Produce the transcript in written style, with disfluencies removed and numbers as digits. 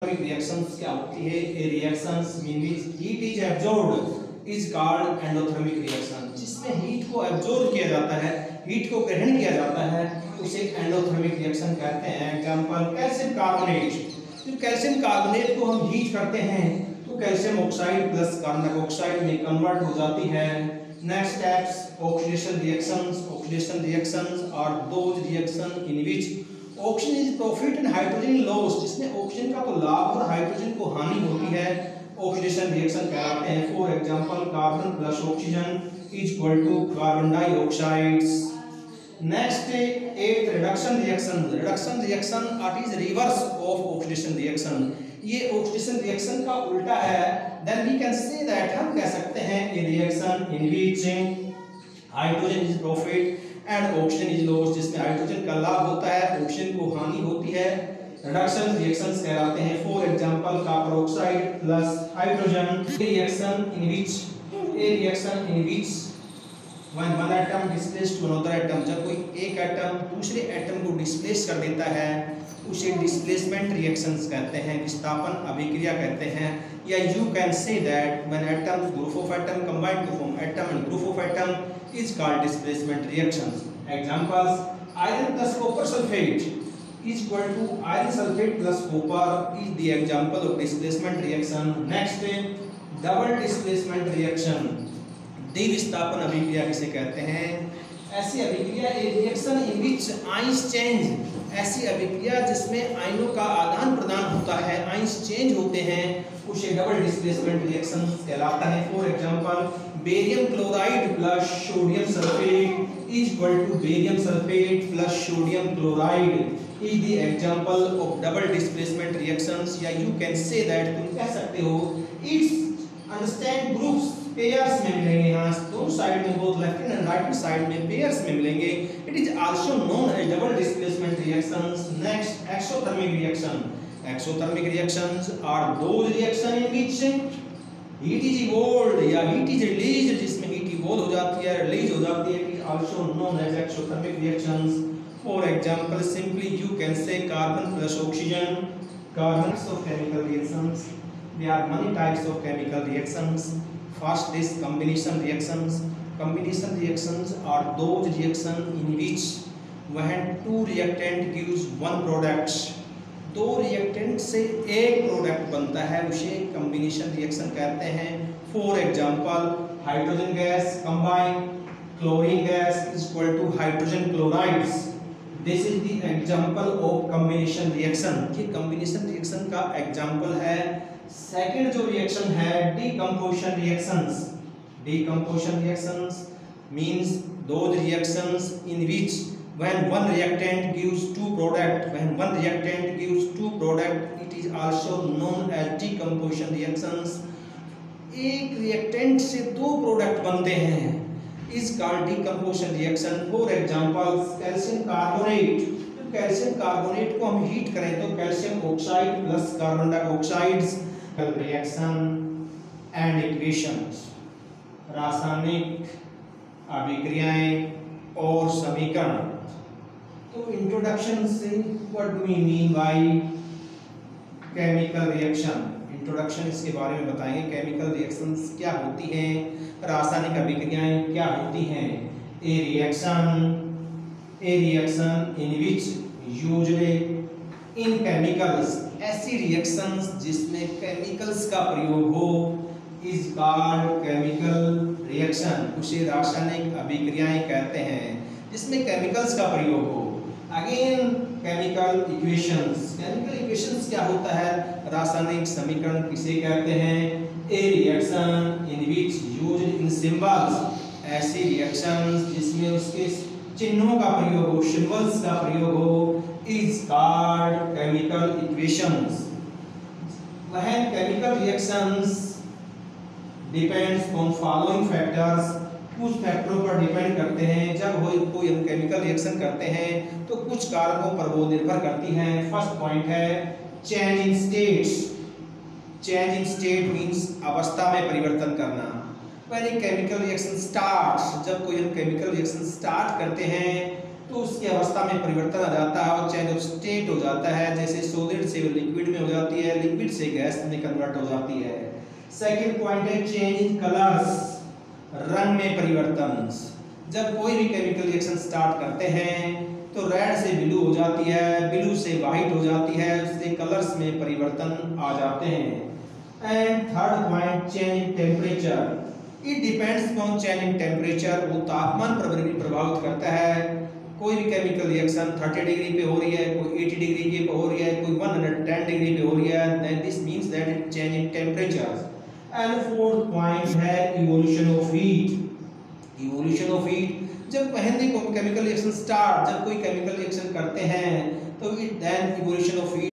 Reactions क्या होती है? A reactions mean which heat is absorbed is called endothermic reaction. जिसमें हीट को एब्जॉर्ब किया जाता है, हीट को ग्रहण किया जाता है, उसे एंडोथर्मिक रिएक्शन कहते हैं। Example calcium carbonate. तो कैल्शियम कार्बोनेट को हम हीट करते हैं तो calcium oxide plus carbon oxide में कन्वर्ट हो जाती है। Next steps oxidation reactions. Oxidation reactions are those reaction in which oxygen is profit and hydrogen loss. जिसमें ऑक्सीजन का तो लाभ और हाइड्रोजन को हानि होती है, ऑक्सीडेशन रिएक्शन कहलाते हैं। For example carbon plus oxygen is equal to carbon dioxides. Next at reduction reaction. Reduction reaction are is reverse of oxidation reaction. ये ऑक्सीडेशन रिएक्शन का उल्टा है। Then we can say that, हम कह सकते हैं a reaction in which hydrogen is profit and oxygen is loss. जिसमें hydrogen का लाभ होता है, ऑक्सीजन को हानि होती है, रिडक्शन रिएक्शंस कहलाते हैं। For example copper oxide plus hydrogen reaction in which when one atom displaced to another atom। जब कोई एक एटम दूसरे एटम को डिस्प्लेस कर देता है उसे डिस्प्लेसमेंट रिएक्शंस कहते हैं, विस्थापन अभिक्रिया कहते हैं। या you can say that when atoms group of atom combine to form atom and group of atom is called displacement reactions. Examples iron plus copper sulphate is equal to iron sulfate plus copper is the example of displacement reaction. Next double displacement reaction, द्विविस्थापन अभिक्रिया किसे कहते हैं? ऐसी अभिक्रिया ए reaction in which ions change. ऐसी अभिक्रिया जिसमें आयनों का आदान प्रदान होता है, आयंस चेंज होते हैं, उसे डबल डिस्प्लेसमेंट रिएक्शन कहलाता है। For example barium chloride plus sodium sulphate is equal to barium sulphate plus sodium chloride is the example of double displacement reactions। या you can say that, तुम कह सकते हो it's understand groups pairs में मिलेंगे। यहाँ दोनों साइड में, both left and right side में पेयर्स में मिलेंगे। it is also known as double displacement reactions। next exothermic reaction। exothermic reactions are those reaction in which heat is evolved या heat is released। जिसमें heat evolve हो जाती है, release हो जाती है, it is also known as exothermic reactions। For example, simply you can say carbon plus oxygen, carbons of chemical reactions. There are many types of chemical reactions. First is combination reactions. Combination reactions are those reactions in which when two reactant gives one product, दो reactant से एक product बनता है, उसे combination reaction कहते हैं। For example, hydrogen gas combine chlorine gas is equal to hydrogen chlorides। This is the example of combination reaction। ये combination reaction का example है। Second जो reaction है decomposition reactions। Decomposition reactions means those reactions in which when one reactant gives two product, it is also known as decomposition reactions। एक reactant से दो product बनते हैं is called decomposition reaction। For example calcium carbonate। तो calcium carbonate को हम heat करें तो calcium oxide plus carbon dioxides. Reaction and equations, रासायनिक अभिक्रियाएं और समीकरण। तो इंट्रोडक्शन से what do we mean by chemical reaction. Introduction, इसके बारे में बताएंगे केमिकल रिएक्शंस क्या होती हैं, रासायनिक अभिक्रियाएं क्या होती हैं। A reaction in which usually in chemicals, ऐसी रिएक्शंस जिसमें केमिकल्स का प्रयोग हो इज कॉल्ड केमिकल रिएक्शन। उसे रासायनिक अभिक्रियाएं कहते हैं जिसमें केमिकल्स का प्रयोग हो। Again chemical equations. Chemical equations क्या होता है? रासायनिक समीकरण किसे कहते हैं? A reaction in which used in symbols. ऐसी रिएक्शंस जिसमें उसके चिन्हों का प्रयोग हो, सिंबल्स का प्रयोग हो, इज कॉल्ड केमिकल इक्वेशंस। वह chemical reactions depends on following factors. कुछ फैक्टरों पर डिपेंड करते हैं। जब कोई हम केमिकल रिएक्शन करते हैं तो कुछ कारकों पर वो निर्भर करती हैं। फर्स्ट पॉइंट है change in states. Change in state means अवस्था में परिवर्तन करना। When a chemical reaction starts, जब कोई हम केमिकल रिएक्शन स्टार्ट करते हैं तो उसकी अवस्था में परिवर्तन आ जाता है और चेंज ऑफ स्टेट हो जाता है, जैसे सॉलिड से लिक्विड में हो जाती है, लिक्विड से गैस में कन्वर्ट हो जाती है। सेकंड पॉइंट है चेंज इन कलर्स, रंग में परिवर्तन। जब कोई भी केमिकल रिएक्शन स्टार्ट करते हैं तो रेड से ब्लू हो जाती है, ब्लू से वाइट हो जाती है, उससे कलर्स में परिवर्तन आ जाते हैं। And third point change in temperature, it depends on change in temperature, वो तापमान पर भी प्रभावित करता है। कोई भी केमिकल रिएक्शन 30 डिग्री पे हो रही है, कोई 80 डिग्री पे हो रही है, कोई 110 डिग्री पे हो रही है, then this means that it change in temperature. And fourth point है evolution of heat. Evolution of heat, जब पहले को केमिकल रिएक्शन स्टार्ट, जब कोई केमिकल रिएक्शन करते हैं तो it then evolution of heat